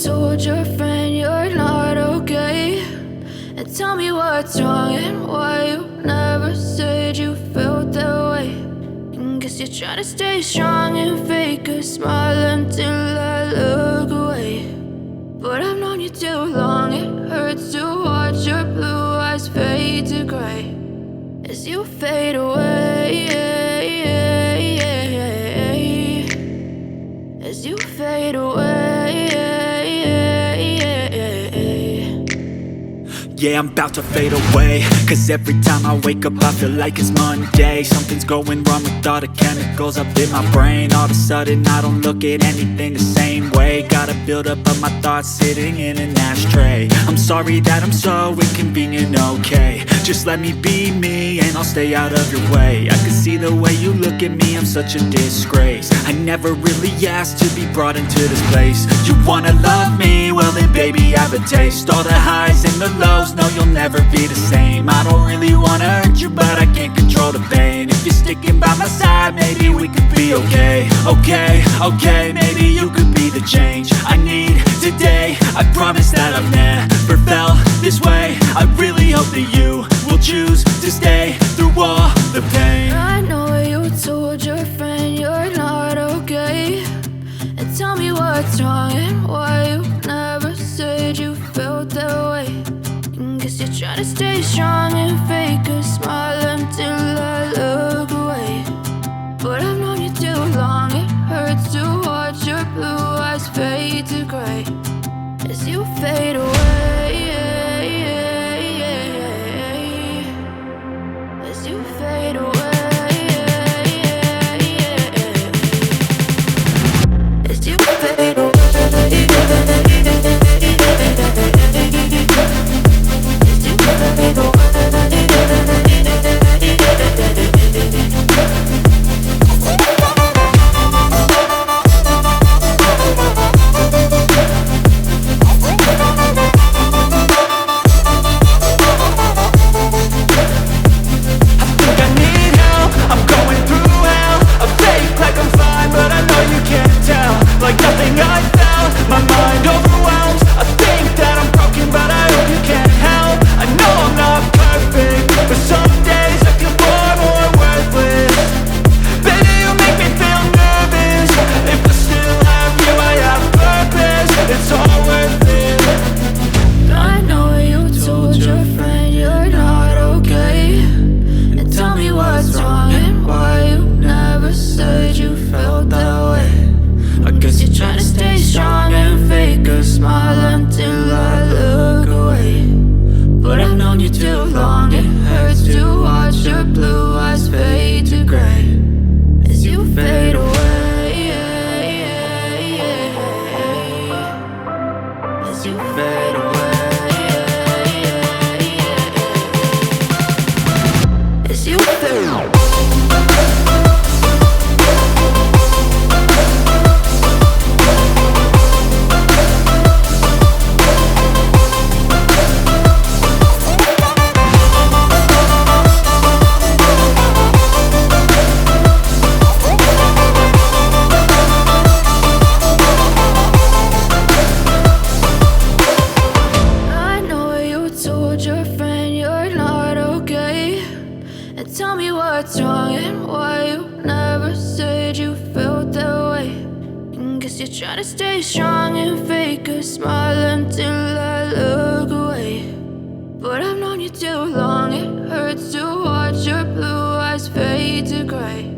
told your friend you're not okay, and tell me what's wrong and why you never said you felt that way. And guess you're trying to stay strong and fake a smile until I look away. But I've known you too long, it hurts to watch your blue eyes fade to gray as you fade away, as you fade away. Yeah, I'm about to fade away, cause every time I wake up I feel like it's Monday. Something's going wrong with all the chemicals up in my brain. All of a sudden I don't look at anything the same way. Gotta build up of my thoughts sitting in an ashtray. I'm sorry that I'm so inconvenient, okay. Just let me be me and I'll stay out of your way. I can see the way you look at me, I'm such a disgrace. I never really asked to be brought into this place. You wanna love me? Well then baby have a taste. All the highs and the lows, no you'll never be the same. I don't really wanna hurt you but I can't control the pain. If you're sticking by my side maybe we could be okay. Okay, maybe you could be the change I need today. I promise that I've never felt this way. I really hope that you will choose to stay through all the pain. I know you told your friend you're not okay, and tell me what's wrong and why you never said you felt that way. And guess you're trying to stay strong and fake a smile until I look away. But I've known you too long, it hurts to watch your blue eyes fade to gray as you fade away, as you fade away, as you fade away. Tell me what's wrong and why you never said you felt that way. And guess you're trying to stay strong and fake a smile until I look away. But I've known you too long, it hurts to watch your blue eyes fade to gray